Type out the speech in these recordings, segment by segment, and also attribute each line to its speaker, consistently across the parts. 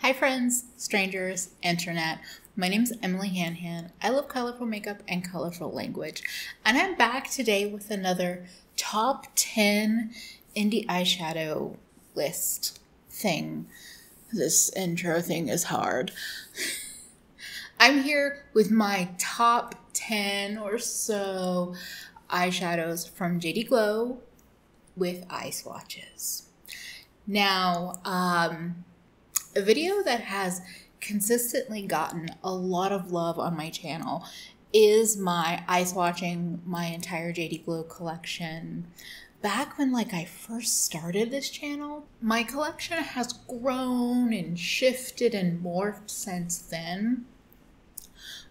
Speaker 1: Hi friends, strangers, internet. My name is EmilyHanhan. I love colorful makeup and colorful language. And I'm back today with another top 10 indie eyeshadow list thing. This intro thing is hard. I'm here with my top 10 or so eyeshadows from JD Glow with eye swatches. Now, a video that has consistently gotten a lot of love on my channel is my eye swatching my entire JD Glow collection. Back when I first started this channel, my collection has grown and shifted and morphed since then.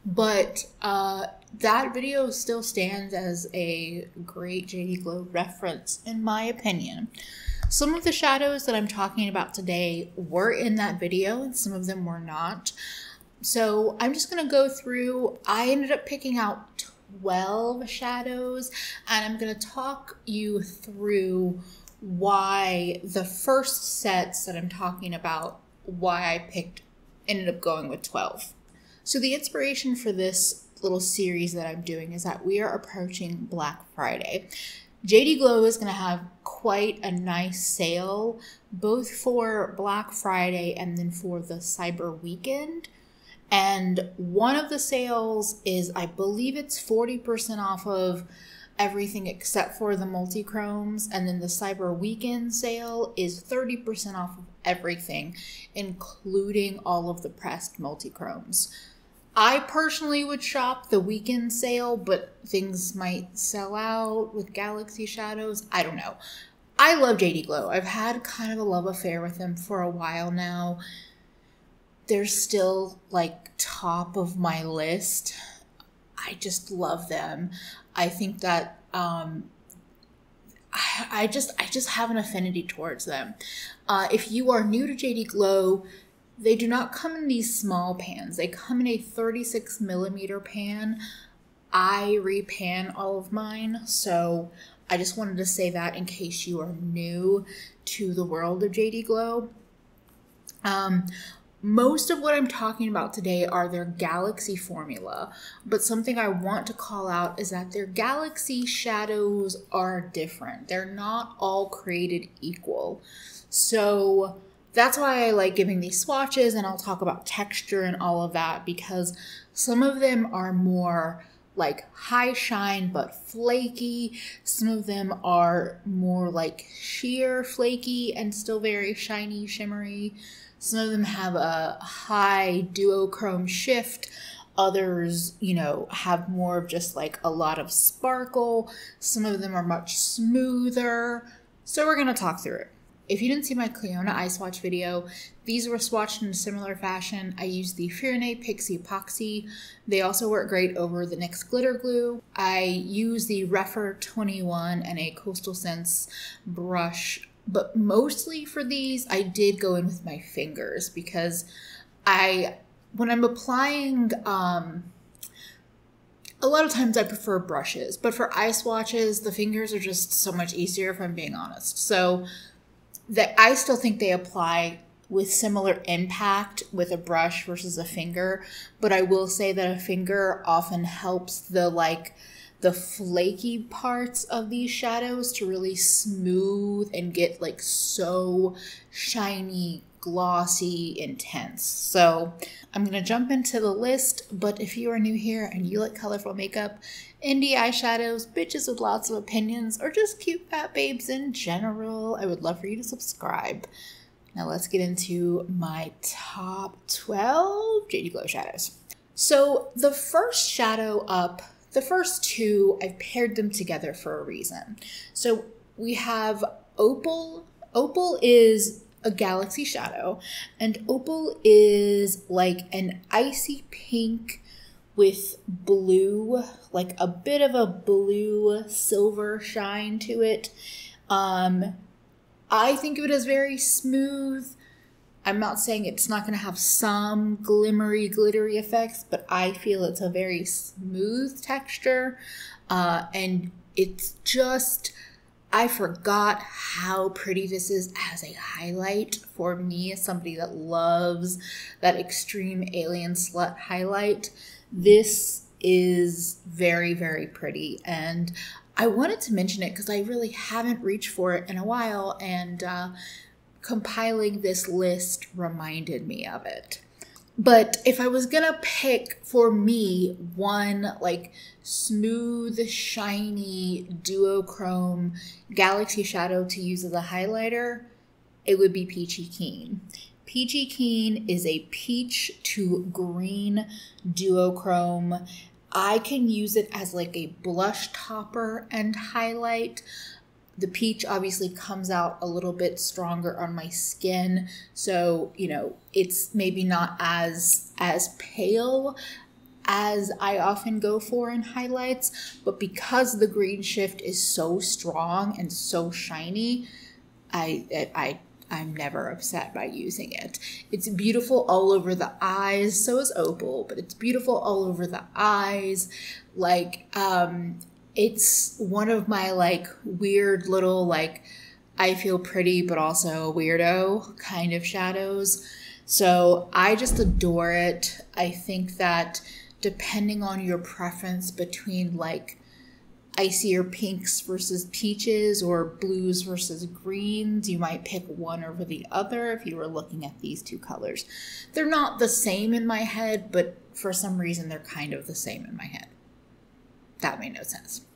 Speaker 1: But that video still stands as a great JD Glow reference in my opinion. Some of the shadows that I'm talking about today were in that video and some of them were not. So I'm just going to go through. I ended up picking out 12 shadows and I'm going to talk you through why the first sets that I'm talking about, why I ended up going with 12. So the inspiration for this little series that I'm doing is that we are approaching Black Friday. JD Glow is going to have quite a nice sale, both for Black Friday and then for the Cyber Weekend. And one of the sales is, I believe it's 40% off of everything except for the multichromes. And then the Cyber Weekend sale is 30% off of everything, including all of the pressed multichromes. I personally would shop the weekend sale, but things might sell out with Galaxy Shadows. I don't know. I love JD Glow. I've had kind of a love affair with them for a while now. They're still top of my list. I just love them. I think that I just have an affinity towards them. If you are new to JD Glow, they do not come in these small pans. They come in a 36mm pan. I repan all of mine, so I just wanted to say that in case you are new to the world of JD Glow. Most of what I'm talking about today are their Galaxy formula, but something I want to call out is that their Galaxy shadows are different. They're not all created equal. So that's why I like giving these swatches, and I'll talk about texture and all of that, because some of them are more high shine but flaky. Some of them are more sheer flaky and still very shiny, shimmery. Some of them have a high duochrome shift. Others, have more of just a lot of sparkle. Some of them are much smoother. So we're going to talk through it. If you didn't see my Cliona eye swatch video, these were swatched in a similar fashion. I used the Firene Pixie Epoxy. They also work great over the NYX glitter glue. I used the Refer 21 and a Coastal Scents brush, but mostly for these, I did go in with my fingers because when I'm applying, a lot of times I prefer brushes, but for eye swatches, the fingers are just so much easier if I'm being honest. So I still think they apply with similar impact with a brush versus a finger, but I will say that a finger often helps the flaky parts of these shadows to really smooth and get so shiny, glossy, intense. So I'm going to jump into the list, but if you are new here and you like colorful makeup, indie eyeshadows, bitches with lots of opinions, or just cute fat babes in general, I would love for you to subscribe. Now let's get into my top 12 JD Glow shadows. So the first shadow up, the first two, I've paired them together for a reason. So we have Opal. Opal is a Galaxy shadow, and Opal is an icy pink with blue, a bit of a blue silver shine to it. I think of it as very smooth. I'm not saying it's not going to have some glimmery, glittery effects, but I feel it's a very smooth texture. And it's just I forgot how pretty this is as a highlight for me as somebody that loves that extreme alien slut highlight. This is very, very pretty, and I wanted to mention it because I really haven't reached for it in a while, and compiling this list reminded me of it. But if I was gonna pick for me one like smooth, shiny duochrome galaxy shadow to use as a highlighter, it would be Peachy Keen. Peachy Keen is a peach to green duochrome. I can use it as like a blush topper and highlight. The peach obviously comes out a little bit stronger on my skin, so, you know, it's maybe not as pale as I often go for in highlights, but because the green shift is so strong and so shiny, I'm never upset by using it. It's beautiful all over the eyes, so is Opal, but it's beautiful all over the eyes. Like, it's one of my like weird little like I feel pretty but also a weirdo kind of shadows. So I just adore it. I think that depending on your preference between like icier pinks versus peaches or blues versus greens, you might pick one over the other if you were looking at these two colors. They're not the same in my head, but for some reason they're kind of the same in my head. That made no sense.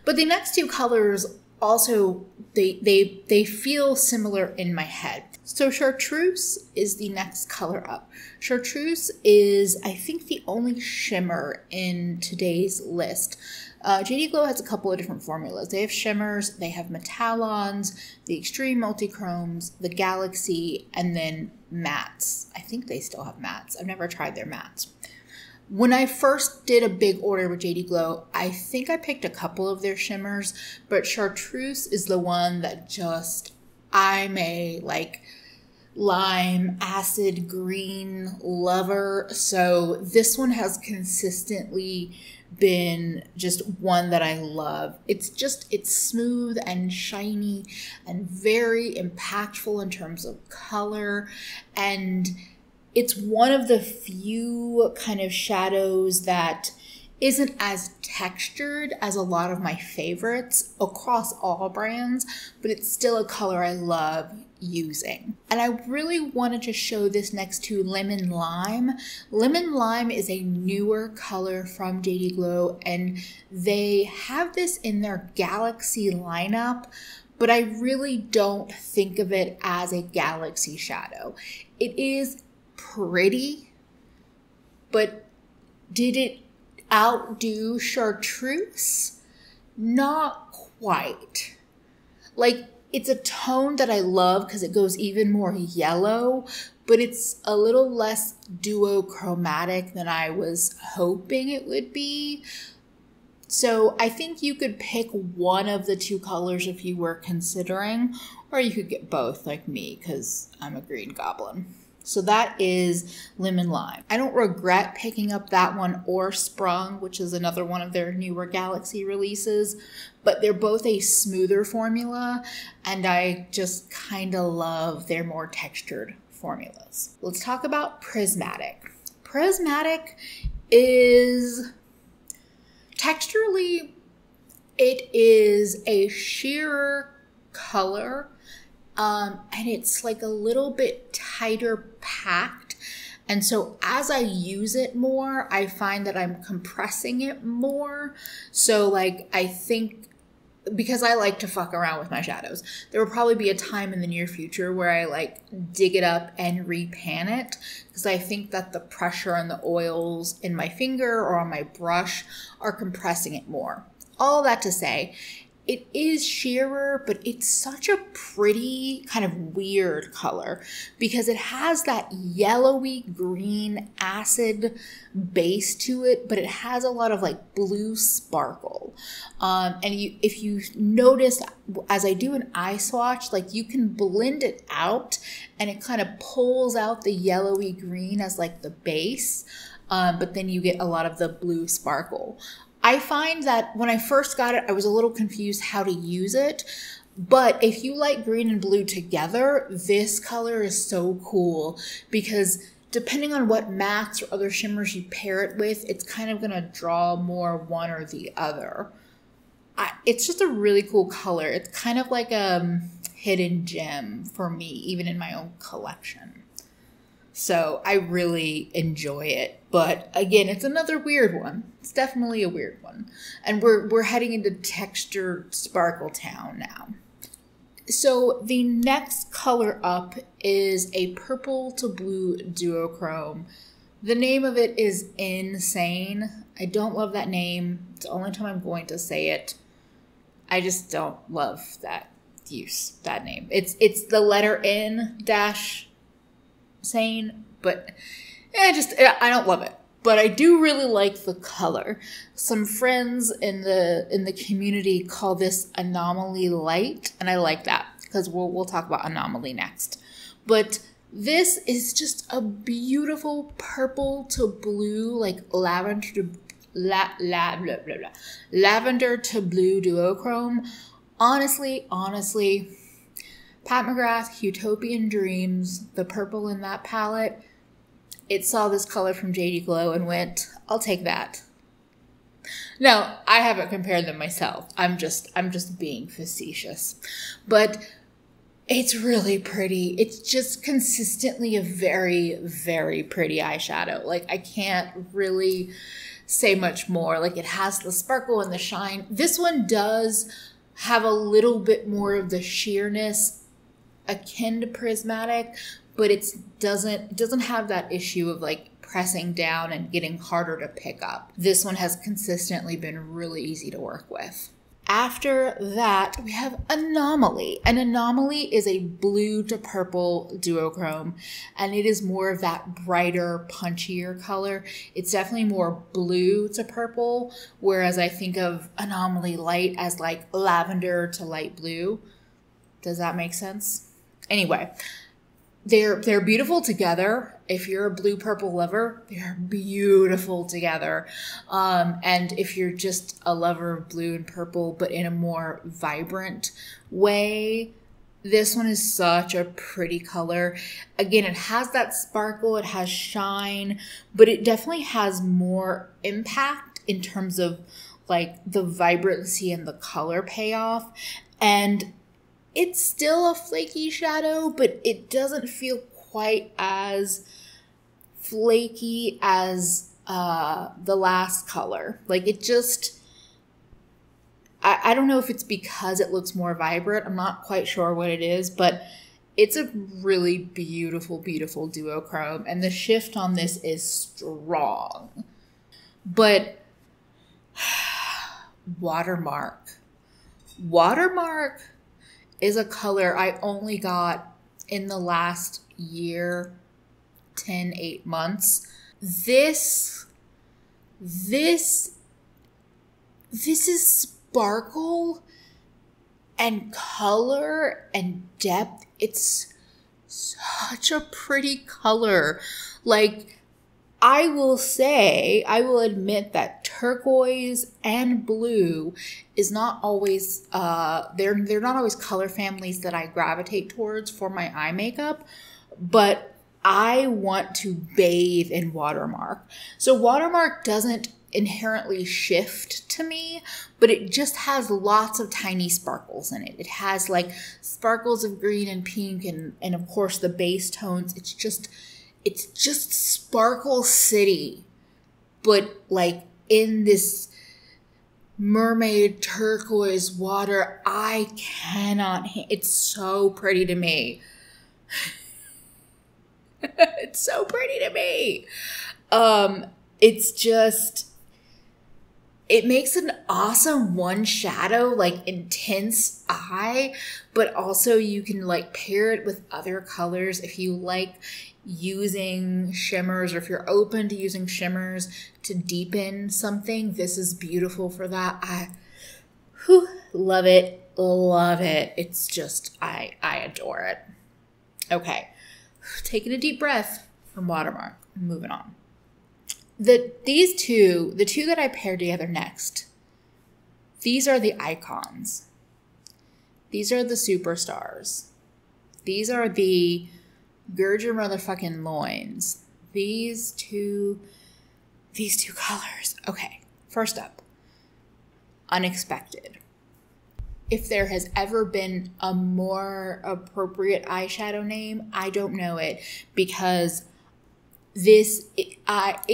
Speaker 1: But the next two colors also, they feel similar in my head. So Chartreuse is the next color up. Chartreuse is, I think, the only shimmer in today's list. JD Glow has a couple of different formulas. They have shimmers, they have Metallons, the extreme multichromes, the Galaxy, and then mattes. I think they still have mattes. I've never tried their mattes. When I first did a big order with JD Glow, I think I picked a couple of their shimmers, but Chartreuse is the one that just, I'm a like lime acid green lover. So this one has consistently been just one that I love. It's smooth and shiny and very impactful in terms of color, and it's one of the few kind of shadows that isn't as textured as a lot of my favorites across all brands, but it's still a color I love using. And I really wanted to show this next to Lemon Lime. Lemon Lime is a newer color from JD Glow, and they have this in their Galaxy lineup, but I really don't think of it as a Galaxy shadow. It is pretty, but did it outdo Chartreuse? Not quite. Like, it's a tone that I love because it goes even more yellow, but it's a little less duochromatic than I was hoping it would be. So I think you could pick one of the two colors if you were considering, or you could get both like me because I'm a green goblin. So that is Lemon Lime. I don't regret picking up that one or Sprung, which is another one of their newer Galaxy releases, but they're both a smoother formula, and I just kind of love their more textured formulas. Let's talk about Prismatic. Prismatic is texturally, it is a sheerer color. And it's like a little bit tighter packed. And so as I use it more, I find that I'm compressing it more. So like, I think because I like to fuck around with my shadows, there will probably be a time in the near future where I like dig it up and repan it, because I think that the pressure and the oils in my finger or on my brush are compressing it more. All that to say, it is sheerer, but it's such a pretty kind of weird color because it has that yellowy green acid base to it, but it has a lot of like blue sparkle. And if you notice, as I do an eye swatch, like you can blend it out and it kind of pulls out the yellowy green as like the base, but then you get a lot of the blue sparkle. I find that when I first got it, I was a little confused how to use it. But if you like green and blue together, this color is so cool because depending on what mattes or other shimmers you pair it with, it's kind of going to draw more one or the other. It's just a really cool color. It's kind of like a hidden gem for me, even in my own collection. So I really enjoy it. But again, it's another weird one. It's definitely a weird one. And we're heading into textured Sparkle Town now. So the next color up is a purple to blue duochrome. The name of it is n-sane. I don't love that name. It's the only time I'm going to say it. I just don't love that name. It's the letter N dash sane, but I don't love it. But I do really like the color. Some friends in the community call this Anomaly Light, and I like that because we'll talk about Anomaly next. But this is just a beautiful purple to blue, like lavender to blue duochrome. Honestly, Pat McGrath, Utopian Dreams, the purple in that palette, it saw this color from JD Glow and went, I'll take that. Now, I haven't compared them myself. I'm just being facetious. But it's really pretty. It's just consistently a very, very pretty eyeshadow. Like, I can't really say much more. Like, it has the sparkle and the shine. This one does have a little bit more of the sheerness akin to prismatic, but it doesn't have that issue of like pressing down and getting harder to pick up. This one has consistently been really easy to work with. After that, we have Anomaly. An Anomaly is a blue to purple duochrome, and it is more of that brighter, punchier color. It's definitely more blue to purple, whereas I think of Anomaly Light as like lavender to light blue. Does that make sense? Anyway, they're beautiful together. If you're a blue-purple lover, they're beautiful together. And if you're just a lover of blue and purple, but in a more vibrant way, this one is such a pretty color. Again, it has that sparkle, it has shine, but it definitely has more impact in terms of like the vibrancy and the color payoff. And it's still a flaky shadow, but it doesn't feel quite as flaky as the last color. Like it just, I don't know if it's because it looks more vibrant. I'm not quite sure what it is, but it's a really beautiful, beautiful duochrome. And the shift on this is strong. But Watermark. Watermark is a color I only got in the last year, 8 months. This is sparkle and color and depth. It's such a pretty color. Like, I will admit that turquoise and blue is not always, they're not always color families that I gravitate towards for my eye makeup, but I want to bathe in Watermark. So Watermark doesn't inherently shift to me, but it just has lots of tiny sparkles in it. It has like sparkles of green and pink and of course the base tones. It's just Sparkle City, but like in this mermaid turquoise water. I cannot, it's so pretty to me. It's so pretty to me. It's just, it makes an awesome one shadow, like intense eye, but also you can like pair it with other colors if you like using shimmers, or if you're open to using shimmers to deepen something. This is beautiful for that. I love it. Love it. It's just, I adore it. Okay. Taking a deep breath from Watermark. Moving on. The two that I paired together next, these are the icons. These are the superstars. These are the gird your motherfucking loins. These two colors. Okay, first up, Unexpected. If there has ever been a more appropriate eyeshadow name, I don't know it, because I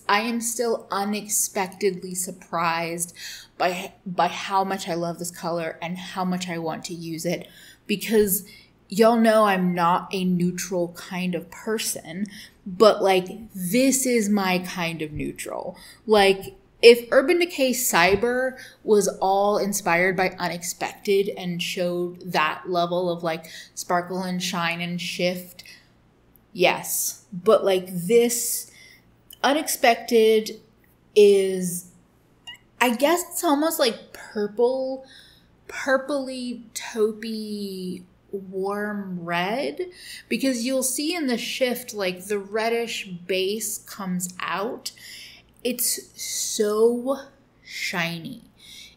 Speaker 1: am still unexpectedly surprised by how much I love this color and how much I want to use it, because y'all know I'm not a neutral kind of person, but like this is my kind of neutral. Like if Urban Decay Cyber was all inspired by Unexpected and showed that level of like sparkle and shine and shift, yes. But like this Unexpected is, I guess it's almost like purpley taupey warm red, because you'll see in the shift like the reddish base comes out. It's so shiny.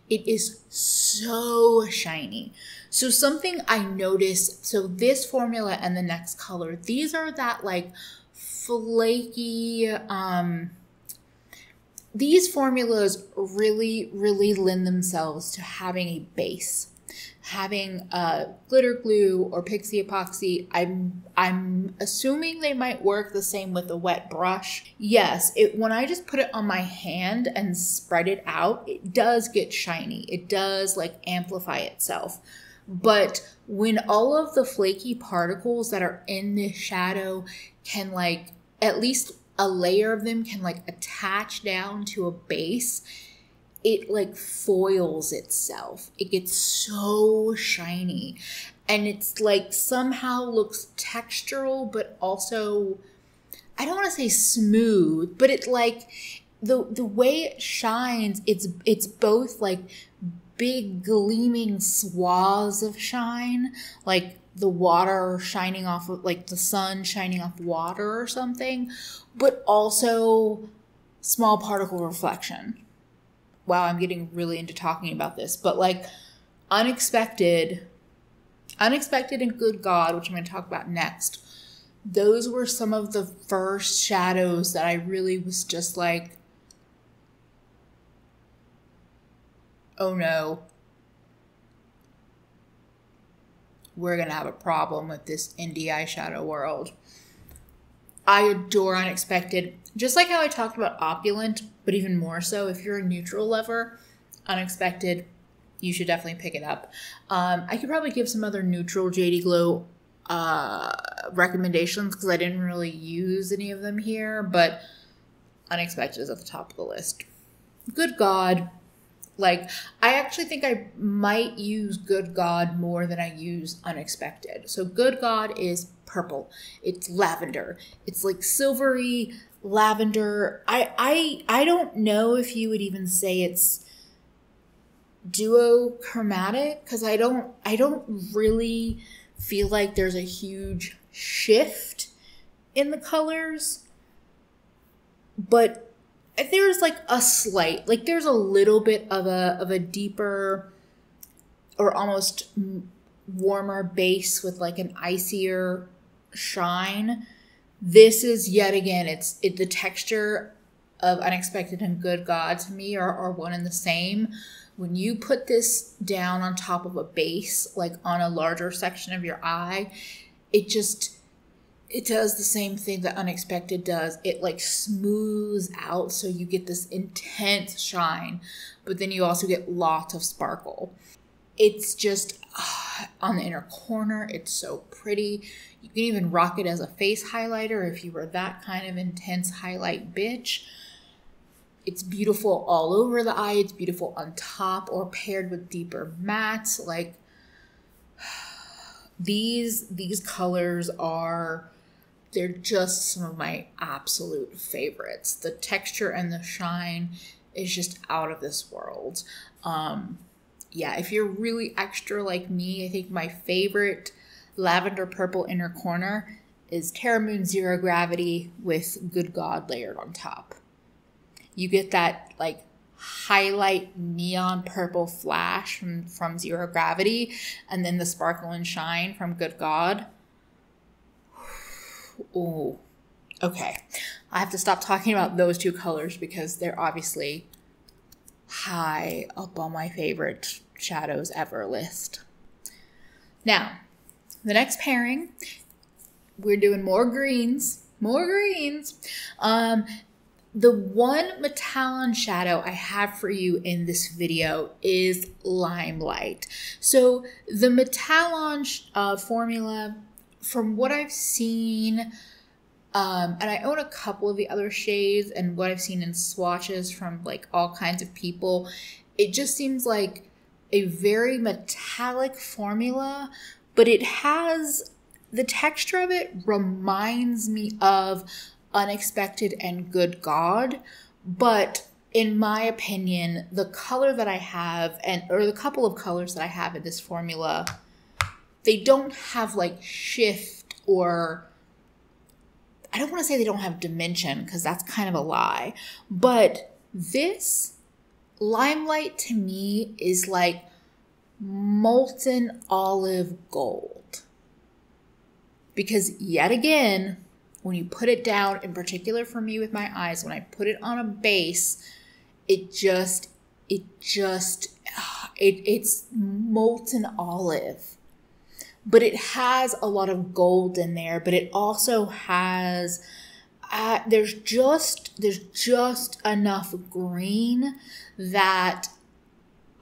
Speaker 1: It is so shiny. So something I noticed, so this formula and the next color, these are that like flaky, these formulas really, really lend themselves to having a base. Having glitter glue or pixie epoxy, I'm assuming they might work the same with a wet brush. Yes, when I just put it on my hand and spread it out, it does get shiny. It does like amplify itself. But when all of the flaky particles that are in this shadow can like, at least a layer of them can like attach down to a base, it like foils itself. It gets so shiny, and it's like somehow looks textural, but also, I don't want to say smooth, but it's like the way it shines, it's both like big gleaming swaths of shine, like the water shining off of, like the sun shining off water or something, but also small particle reflection. Wow, I'm getting really into talking about this, but like Unexpected and Good God, which I'm going to talk about next, those were some of the first shadows that I really was just like, oh no, we're going to have a problem with this indie eyeshadow world. I adore Unexpected, just like how I talked about Opulent, but even more so. If you're a neutral lover, Unexpected, you should definitely pick it up. I could probably give some other neutral JD Glow recommendations because I didn't really use any of them here, but Unexpected is at the top of the list. Good God. Like, I actually think I might use Good God more than I use Unexpected. So Good God is purple. It's lavender. It's like silvery lavender. I don't know if you would even say it's duochromatic, because I don't really feel like there's a huge shift in the colors, but there's like a slight, like there's a little bit of a deeper or almost warmer base with like an icier shine. This is yet again, the texture of Unexpected and Good God to me are one and the same. When you put this down on top of a base, like on a larger section of your eye, it does the same thing that Unexpected does. It like smooths out, so you get this intense shine, but then you also get lots of sparkle. It's just on the inner corner, it's so pretty. You can even rock it as a face highlighter if you were that kind of intense highlight bitch. It's beautiful all over the eye. It's beautiful on top or paired with deeper mattes. Like these colors they're just some of my absolute favorites. The texture and the shine is just out of this world. Yeah, if you're really extra like me, I think my favorite lavender purple inner corner is Terra Moon Zero Gravity with Good God layered on top. You get that like highlight neon purple flash from Zero Gravity, and then the Sparkle and Shine from Good God. Oh, okay. I have to stop talking about those two colors because they're obviously high up on my favorite shadows ever list. Now, the next pairing, we're doing more greens. More greens. The one Metallon shadow I have for you in this video is Limelight. So the Metallon formula, from what I've seen, and I own a couple of the other shades, and what I've seen in swatches from like all kinds of people, it just seems like a very metallic formula, but it has, the texture of it reminds me of Unexpected and Good God, but in my opinion, the color that I have, or the couple of colors that I have in this formula, they don't have like shift, or I don't want to say they don't have dimension because that's kind of a lie, but this Limelight to me is like molten olive gold, because yet again, when you put it down, in particular for me with my eyes, when I put it on a base, it's molten olive. But it has a lot of gold in there, but it also has, there's just enough green that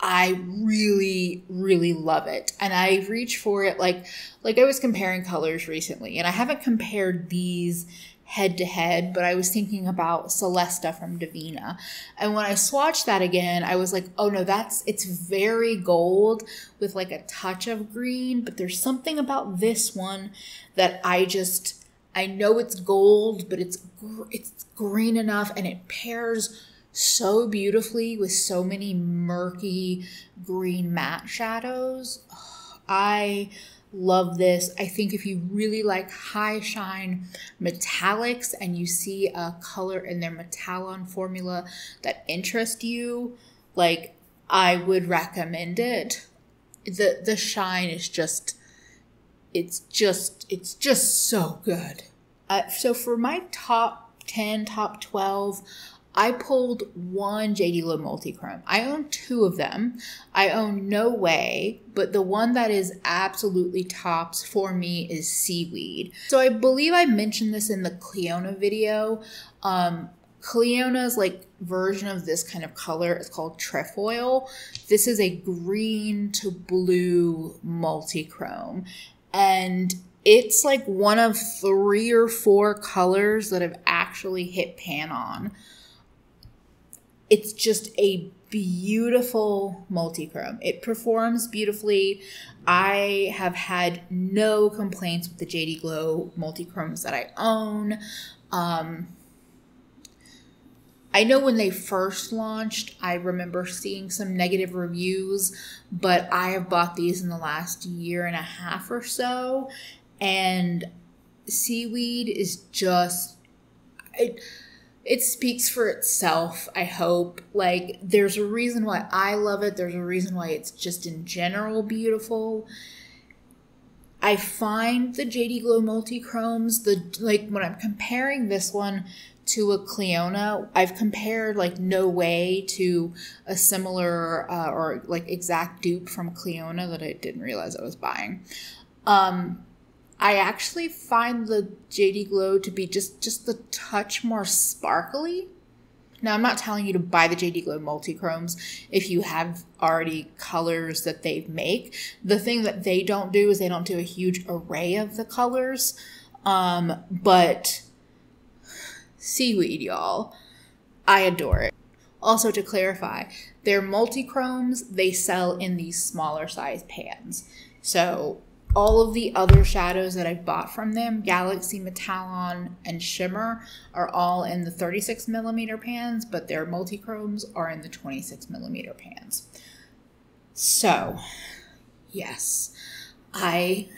Speaker 1: I really, really love it. And I reach for it like I was comparing colors recently, and I haven't compared these head to head, but I was thinking about Celesta from Divina. And when I swatched that again, I was like, oh no, it's very gold with like a touch of green, but there's something about this one that I know it's gold, but it's green enough, and it pairs so beautifully with so many murky green matte shadows. Oh, I love this. I think if you really like high shine metallics and you see a color in their Metallon formula that interests you, like, I would recommend it. The shine is just, it's just so good. So for my top 10, top 12, I pulled one JD Glow Multichrome. I own two of them. I own No Way, but the one that is absolutely tops for me is Seaweed. So I believe I mentioned this in the Cleona video. Cleona's like version of this kind of color is called Trefoil. This is a green to blue multichrome, and it's like one of 3 or 4 colors that have actually hit pan on. It's just a beautiful multichrome. It performs beautifully. I have had no complaints with the JD Glow multichromes that I own. I know when they first launched, I remember seeing some negative reviews, but I have bought these in the last 1.5 years or so, and Seaweed is just... It speaks for itself, I hope. Like, there's a reason why I love it. There's a reason why it's just in general beautiful. I find the JD Glow multichromes, when I'm comparing this one to a Cleona, I've compared like No Way to a similar or like exact dupe from Cleona that I didn't realize I was buying. I actually find the JD Glow to be just the touch more sparkly. Now, I'm not telling you to buy the JD Glow multichromes if you have already colors that they make. The thing that they don't do is they don't do a huge array of the colors. But Seaweed, y'all, I adore it. Also, to clarify, their multichromes, they sell in these smaller size pans. So all of the other shadows that I've bought from them, Galaxy, Metallon, and Shimmer, are all in the 36mm pans, but their multichromes are in the 26mm pans. So, yes, I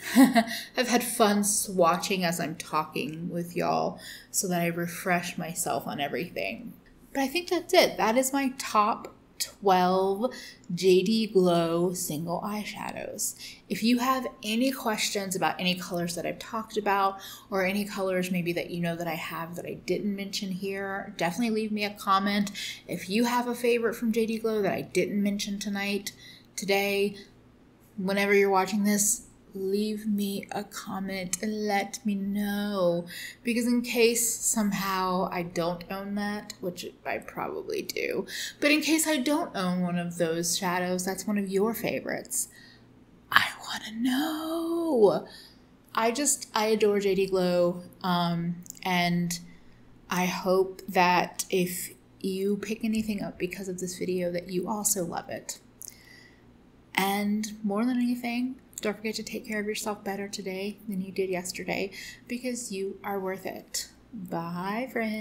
Speaker 1: have had fun swatching as I'm talking with y'all so that I refresh myself on everything. But I think that's it. That is my top 12 JD Glow single eyeshadows. If you have any questions about any colors that I've talked about, or any colors maybe that you know that I have that I didn't mention here, definitely leave me a comment. If you have a favorite from JD Glow that I didn't mention today, whenever you're watching this, leave me a comment and let me know, because in case somehow I don't own that, which I probably do, but in case I don't own one of those shadows, that's one of your favorites, I want to know. I adore JD Glow, and I hope that if you pick anything up because of this video that you also love it. And more than anything, don't forget to take care of yourself better today than you did yesterday, because you are worth it. Bye, friends.